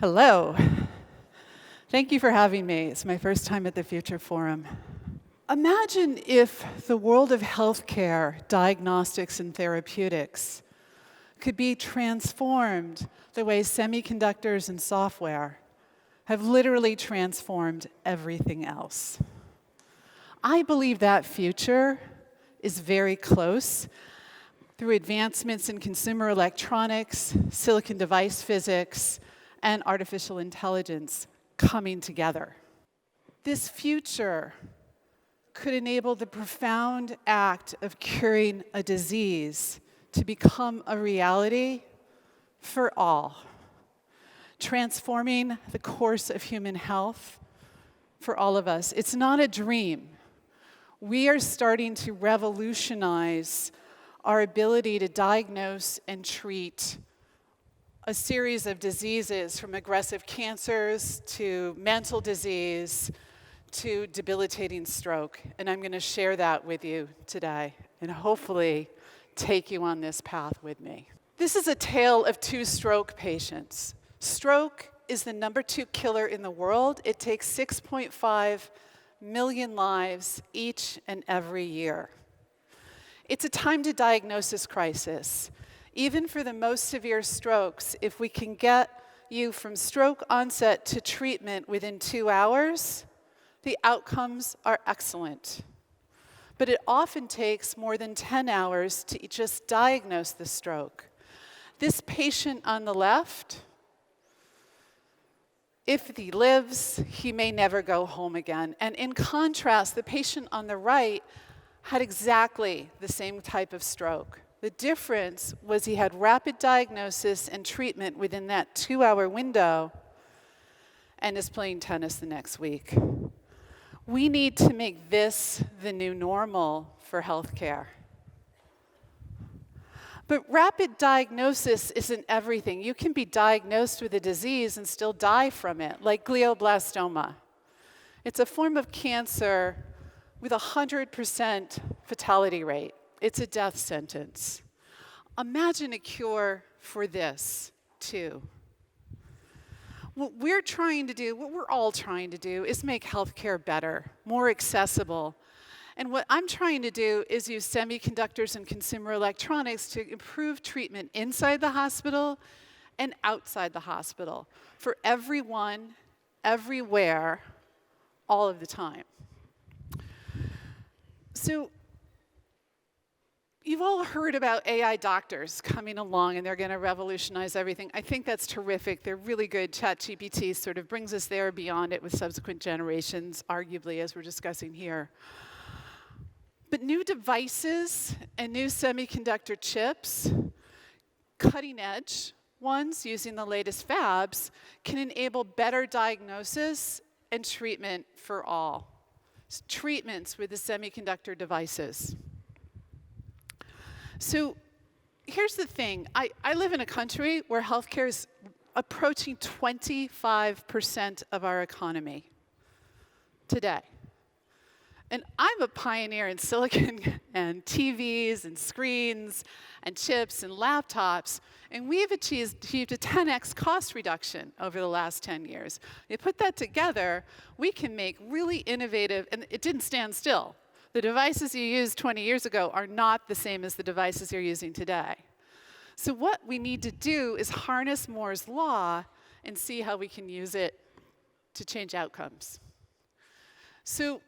Hello. Thank you for having me. It's my first time at the Future Forum. Imagine if the world of healthcare, diagnostics, and therapeutics could be transformed the way semiconductors and software have literally transformed everything else. I believe that future is very close through advancements in consumer electronics, silicon device physics, and artificial intelligence coming together. This future could enable the profound act of curing a disease to become a reality for all, transforming the course of human health for all of us. It's not a dream. We are starting to revolutionize our ability to diagnose and treat a series of diseases, from aggressive cancers to mental disease to debilitating stroke. And I'm going to share that with you today and hopefully take you on this path with me. This is a tale of two stroke patients. Stroke is the #2 killer in the world. It takes 6.5 million lives each and every year. It's a time to diagnosis crisis. Even for the most severe strokes, if we can get you from stroke onset to treatment within 2 hours, the outcomes are excellent. But it often takes more than 10 hours to just diagnose the stroke. This patient on the left, if he lives, he may never go home again. And in contrast, the patient on the right had exactly the same type of stroke. The difference was he had rapid diagnosis and treatment within that 2-hour window and is playing tennis the next week. We need to make this the new normal for healthcare. But rapid diagnosis isn't everything. You can be diagnosed with a disease and still die from it, like glioblastoma. It's a form of cancer with a 100% fatality rate. It's a death sentence. Imagine a cure for this, too. What we're all trying to do, is make healthcare better, more accessible. And what I'm trying to do is use semiconductors and consumer electronics to improve treatment inside the hospital and outside the hospital for everyone, everywhere, all of the time. So, you've all heard about AI doctors coming along and they're going to revolutionize everything. I think that's terrific. They're really good. ChatGPT sort of brings us there, beyond it with subsequent generations, arguably, as we're discussing here. But new devices and new semiconductor chips, cutting edge ones using the latest fabs, can enable better diagnosis and treatment for all. Treatments with the semiconductor devices. So here's the thing. I live in a country where healthcare is approaching 25% of our economy today. And I'm a pioneer in silicon and TVs and screens and chips and laptops, and we've achieved a 10x cost reduction over the last 10 years. You put that together, we can make really innovative, and it didn't stand still. The devices you used 20 years ago are not the same as the devices you're using today. So what we need to do is harness Moore's law and see how we can use it to change outcomes. So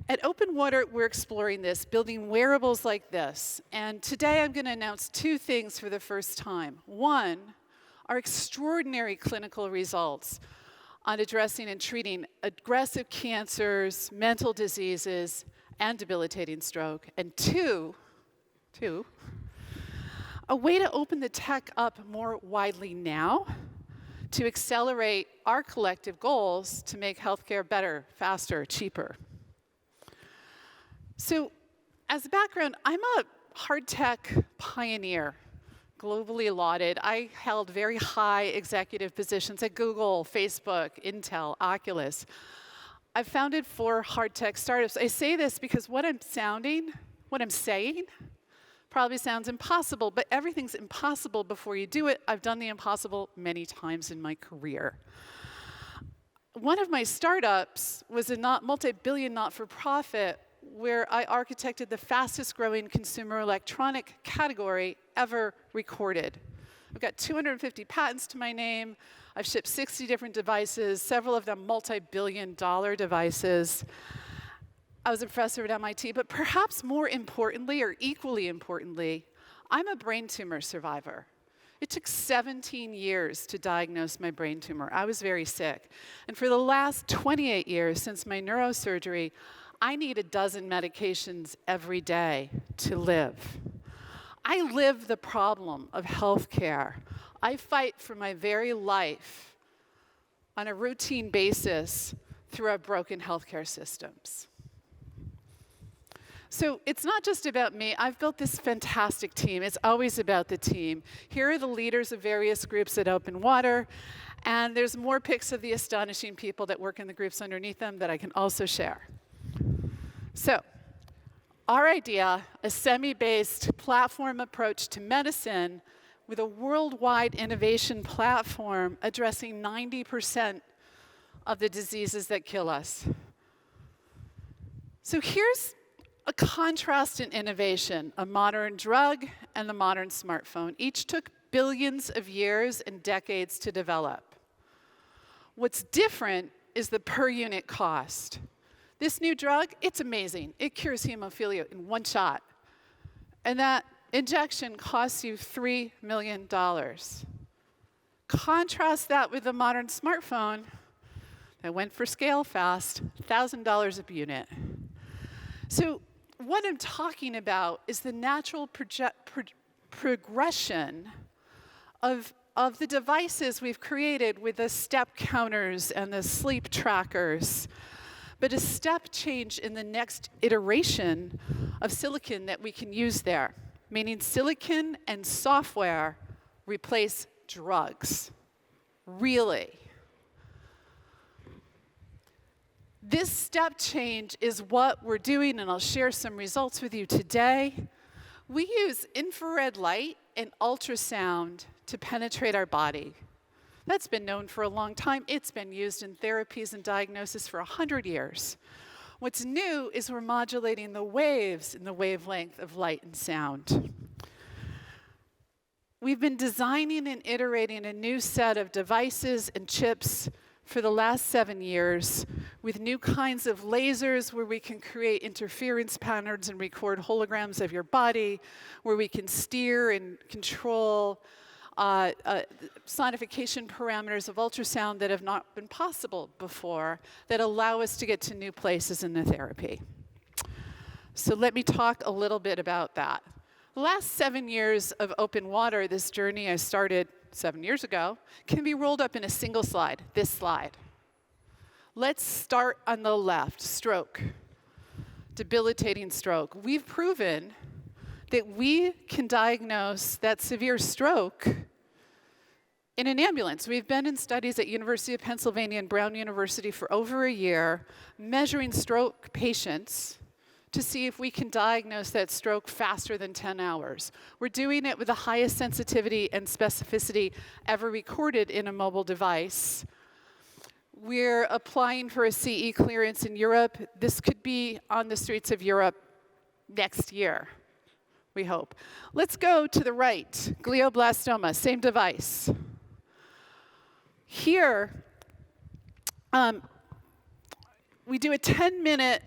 at Open Water, we're exploring this, building wearables like this. And today I'm going to announce two things for the first time. One, our extraordinary clinical results on addressing and treating aggressive cancers, mental diseases, and debilitating stroke. And two, a way to open the tech up more widely now to accelerate our collective goals to make healthcare better, faster, cheaper. So, as a background, I'm a hard tech pioneer, globally lauded. I held very high executive positions at Google, Facebook, Intel, Oculus. I've founded 4 hard tech startups. I say this because what I'm saying Probably sounds impossible, but everything's impossible before you do it. I've done the impossible many times in my career. One of my startups was a multi-billion not-for-profit where I architected the fastest growing consumer electronic category ever recorded. I've got 250 patents to my name. I've shipped 60 different devices, several of them multi-billion-dollar devices. I was a professor at MIT, but perhaps more importantly, or equally importantly, I'm a brain tumor survivor. It took 17 years to diagnose my brain tumor. I was very sick. And for the last 28 years since my neurosurgery, I need a dozen medications every day to live. I live the problem of healthcare. I fight for my very life on a routine basis through our broken healthcare systems. So it's not just about me. I've built this fantastic team. It's always about the team. Here are the leaders of various groups at Open Water, and there's more pics of the astonishing people that work in the groups underneath them that I can also share. So our idea, a semi-based platform approach to medicine with a worldwide innovation platform addressing 90% of the diseases that kill us. So here's a contrast in innovation, a modern drug and the modern smartphone. Each took billions of years and decades to develop. What's different is the per unit cost. This new drug, it's amazing. It cures hemophilia in one shot. And that injection costs you $3 million. Contrast that with the modern smartphone that went for scale fast, $1,000 a unit. So what I'm talking about is the natural progression of the devices we've created with the step counters and the sleep trackers, but a step change in the next iteration of silicon that we can use there, meaning silicon and software replace drugs. Really. This step change is what we're doing, and I'll share some results with you today. We use infrared light and ultrasound to penetrate our body. That's been known for a long time. It's been used in therapies and diagnosis for 100 years. What's new is we're modulating the waves in the wavelength of light and sound. We've been designing and iterating a new set of devices and chips for the last 7 years with new kinds of lasers where we can create interference patterns and record holograms of your body, where we can steer and control sonification parameters of ultrasound that have not been possible before, that allow us to get to new places in the therapy. So let me talk a little bit about that. The last 7 years of Open Water, this journey I started 7 years ago, can be rolled up in a single slide, this slide. Let's start on the left, stroke, debilitating stroke. We've proven that we can diagnose that severe stroke in an ambulance. We've been in studies at University of Pennsylvania and Brown University for over a year, measuring stroke patients to see if we can diagnose that stroke faster than 10 hours. We're doing it with the highest sensitivity and specificity ever recorded in a mobile device. We're applying for a CE clearance in Europe. This could be on the streets of Europe next year, we hope. Let's go to the right, glioblastoma, same device. Here, we do a 10-minute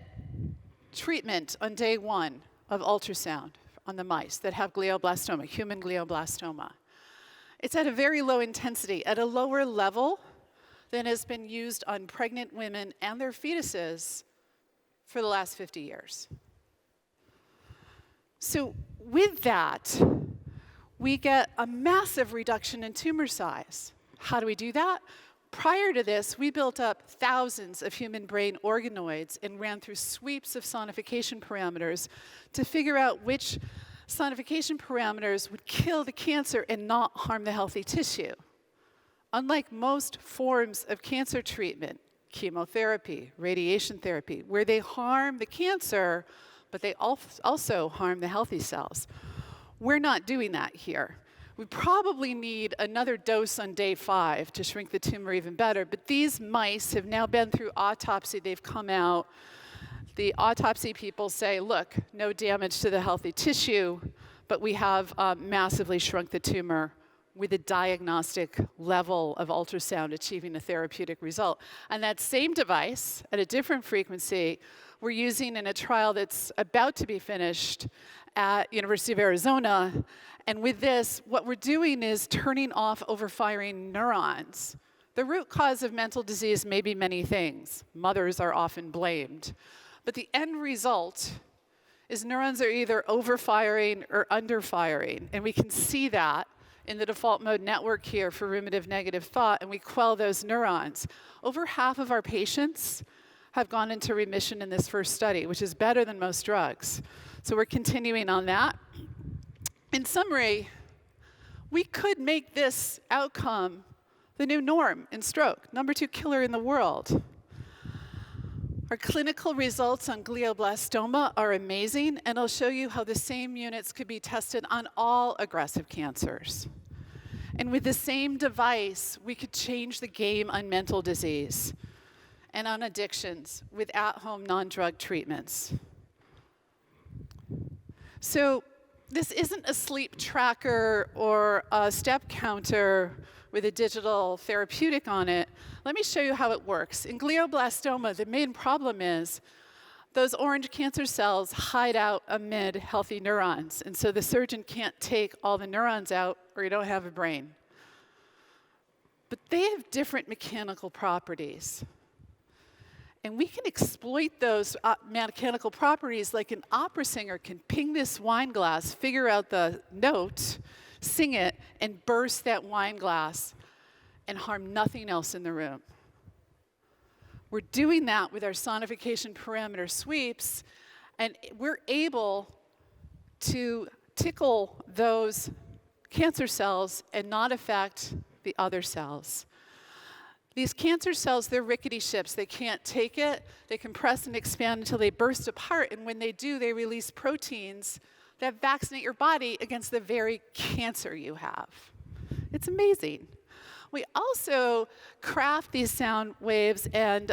treatment on day 1 of ultrasound on the mice that have glioblastoma, human glioblastoma. It's at a very low intensity, at a lower level than has been used on pregnant women and their fetuses for the last 50 years. So with that, we get a massive reduction in tumor size. How do we do that? Prior to this, we built up thousands of human brain organoids and ran through sweeps of sonification parameters to figure out which sonification parameters would kill the cancer and not harm the healthy tissue. Unlike most forms of cancer treatment, chemotherapy, radiation therapy, where they harm the cancer, but they also harm the healthy cells. We're not doing that here. We probably need another dose on day 5 to shrink the tumor even better, but these mice have now been through autopsy, they've come out. The autopsy people say, look, no damage to the healthy tissue, but we have massively shrunk the tumor with a diagnostic level of ultrasound achieving a therapeutic result. And that same device, at a different frequency, we're using in a trial that's about to be finished at University of Arizona. And with this, what we're doing is turning off overfiring neurons. The root cause of mental disease may be many things. Mothers are often blamed. But the end result is neurons are either overfiring or underfiring. And we can see that in the default mode network here for ruminative negative thought, and we quell those neurons. Over half of our patients have gone into remission in this first study, which is better than most drugs. So we're continuing on that. In summary, we could make this outcome the new norm in stroke, number 2 killer in the world. Our clinical results on glioblastoma are amazing, and I'll show you how the same units could be tested on all aggressive cancers. And with the same device, we could change the game on mental disease and on addictions with at-home non-drug treatments. So this isn't a sleep tracker or a step counter with a digital therapeutic on it. Let me show you how it works. In glioblastoma, the main problem is those orange cancer cells hide out amid healthy neurons. And so the surgeon can't take all the neurons out or you don't have a brain. But they have different mechanical properties. And we can exploit those mechanical properties like an opera singer can ping this wine glass, figure out the note, sing it, and burst that wine glass and harm nothing else in the room. We're doing that with our sonification parameter sweeps, and we're able to tickle those cancer cells and not affect the other cells. These cancer cells, they're rickety ships. They can't take it. They compress and expand until they burst apart, and when they do, they release proteins that vaccinate your body against the very cancer you have. It's amazing. We also craft these sound waves, and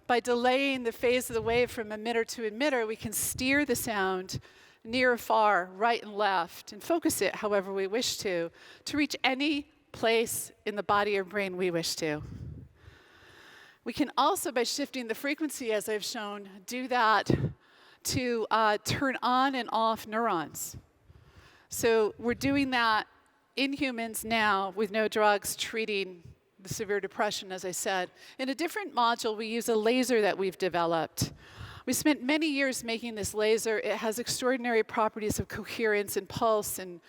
by delaying the phase of the wave from emitter to emitter, we can steer the sound near or far, right and left, and focus it however we wish to reach any place in the body or brain we wish to. We can also, by shifting the frequency, as I've shown, do that to turn on and off neurons. So we're doing that in humans now with no drugs treating the severe depression, as I said. In a different module, we use a laser that we've developed. We spent many years making this laser. It has extraordinary properties of coherence and pulse and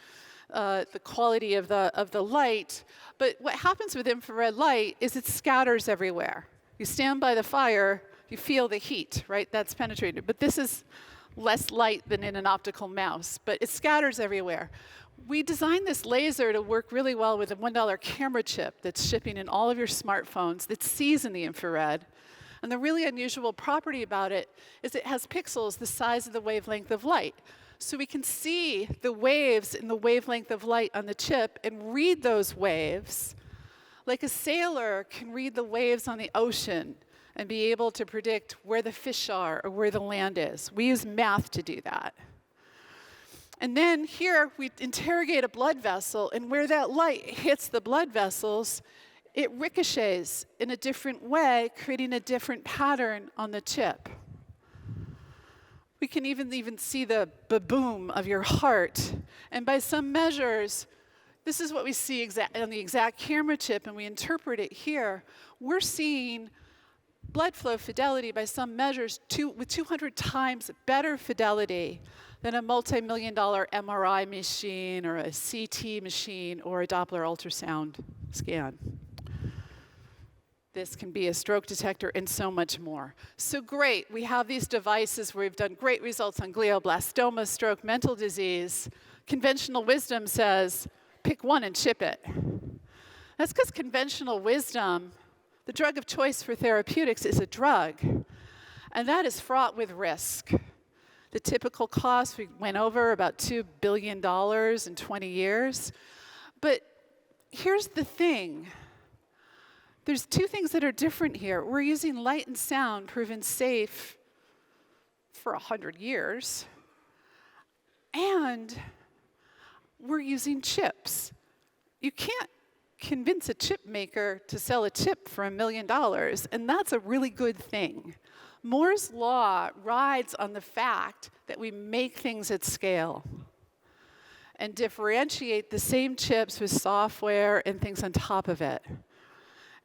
the quality of the light. But what happens with infrared light is it scatters everywhere. You stand by the fire, you feel the heat, right? That's penetrated. But this is less light than in an optical mouse, but it scatters everywhere. We designed this laser to work really well with a $1 camera chip that's shipping in all of your smartphones that sees in the infrared. And the really unusual property about it is it has pixels the size of the wavelength of light. So we can see the waves in the wavelength of light on the chip and read those waves like a sailor can read the waves on the ocean and be able to predict where the fish are or where the land is. We use math to do that. And then here we interrogate a blood vessel, and where that light hits the blood vessels, it ricochets in a different way, creating a different pattern on the chip. We can even see the ba-boom of your heart. And by some measures, this is what we see on the exact camera chip, and we interpret it here. We're seeing blood flow fidelity by some measures with 200 times better fidelity than a multi-million-dollar MRI machine or a CT machine or a Doppler ultrasound scan. This can be a stroke detector and so much more. So great, we have these devices where we've done great results on glioblastoma, stroke, mental disease. Conventional wisdom says, pick one and ship it. That's because conventional wisdom, the drug of choice for therapeutics, is a drug. And that is fraught with risk. The typical cost, we went over about $2 billion in 20 years. But here's the thing. There's two things that are different here. We're using light and sound, proven safe for 100 years. And we're using chips. You can't convince a chip maker to sell a chip for $1 million, and that's a really good thing. Moore's law rides on the fact that we make things at scale and differentiate the same chips with software and things on top of it.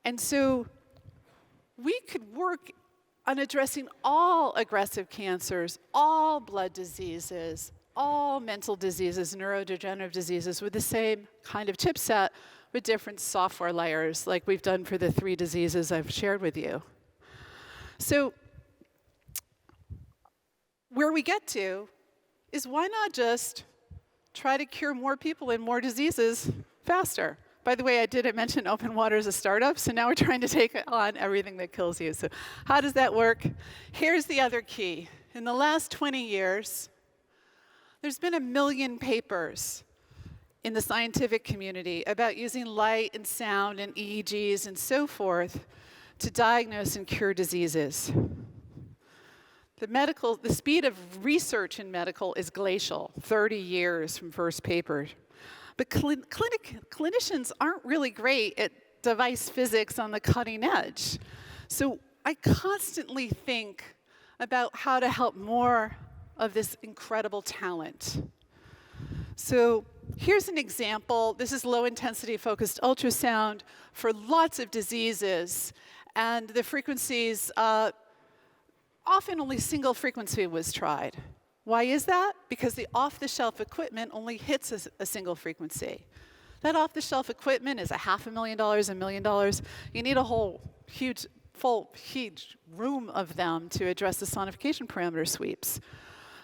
And so we could work on addressing all aggressive cancers, all blood diseases, all mental diseases, neurodegenerative diseases with the same kind of chipset with different software layers like we've done for the 3 diseases I've shared with you. So where we get to is why not just try to cure more people and more diseases faster? By the way, I didn't mention open water as a startup, so now we're trying to take on everything that kills you. So how does that work? Here's the other key. In the last 20 years, there's been 1 million papers in the scientific community about using light and sound and EEGs and so forth to diagnose and cure diseases. The speed of research in medical is glacial, 30 years from first paper. But clinicians aren't really great at device physics on the cutting edge. So I constantly think about how to help more of this incredible talent. So here's an example. This is low-intensity focused ultrasound for lots of diseases. And the frequencies, often only single frequency was tried. Why is that? Because the off-the-shelf equipment only hits a single frequency. That off-the-shelf equipment is $500,000, $1 million. You need a whole huge room of them to address the sonification parameter sweeps.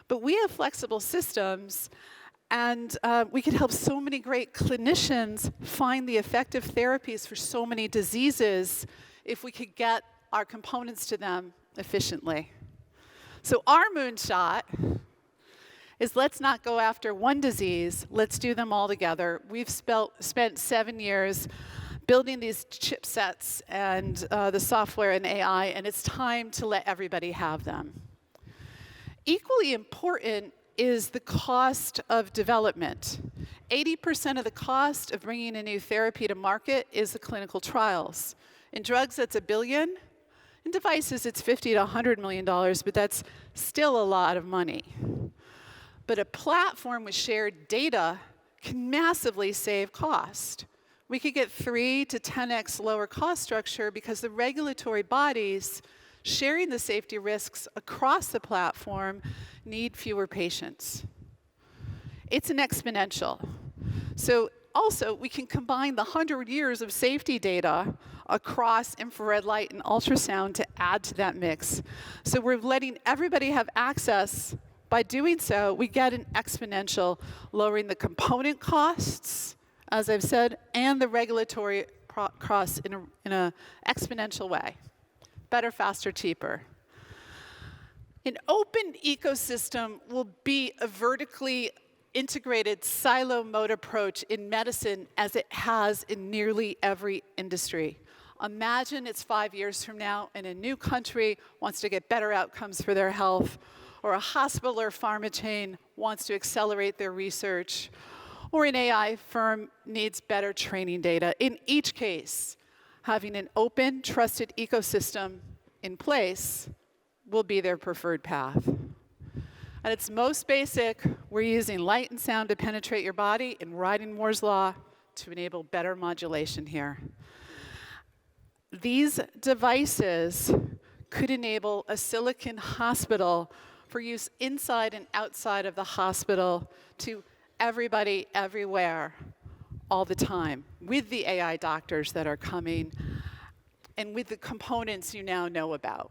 But we have flexible systems, and we could help so many great clinicians find the effective therapies for so many diseases if we could get our components to them efficiently. So our moonshot is let's not go after one disease, let's do them all together. We've spent 7 years building these chipsets and the software and AI, and it's time to let everybody have them. Equally important is the cost of development. 80% of the cost of bringing a new therapy to market is the clinical trials. In drugs, that's $1 billion. In devices, it's $50 to $100 million, but that's still a lot of money. But a platform with shared data can massively save cost. We could get 3 to 10x lower cost structure because the regulatory bodies sharing the safety risks across the platform need fewer patients. It's an exponential. So also, we can combine the 100 years of safety data across infrared light and ultrasound to add to that mix. So we're letting everybody have access. By doing so, we get an exponential, lowering the component costs, as I've said, and the regulatory costs in an exponential way. Better, faster, cheaper. An open ecosystem will be a vertically integrated silo mode approach in medicine as it has in nearly every industry. Imagine it's 5 years from now and a new country wants to get better outcomes for their health, or a hospital or pharma chain wants to accelerate their research, or an AI firm needs better training data. In each case, having an open, trusted ecosystem in place will be their preferred path. At its most basic, we're using light and sound to penetrate your body and riding Moore's law to enable better modulation here. These devices could enable a silicon hospital for use inside and outside of the hospital to everybody, everywhere, all the time, with the AI doctors that are coming and with the components you now know about.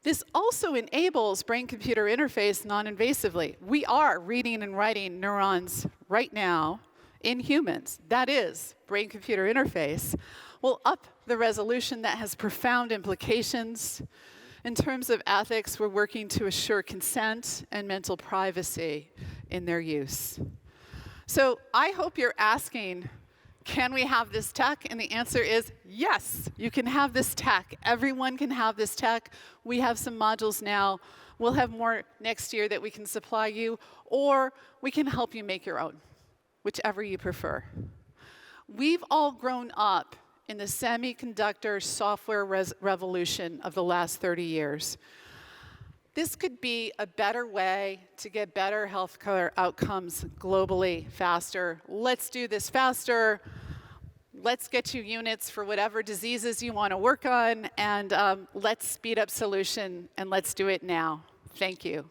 This also enables brain-computer interface non-invasively. We are reading and writing neurons right now in humans. That is brain-computer interface. We'll up the resolution that has profound implications. In terms of ethics, we're working to assure consent and mental privacy in their use. So I hope you're asking, can we have this tech? And the answer is yes, you can have this tech. Everyone can have this tech. We have some modules now. We'll have more next year that we can supply you, or we can help you make your own, whichever you prefer. We've all grown up in the semiconductor software revolution of the last 30 years. This could be a better way to get better healthcare outcomes globally faster. Let's do this faster. Let's get you units for whatever diseases you want to work on, and let's speed up solution, and let's do it now. Thank you.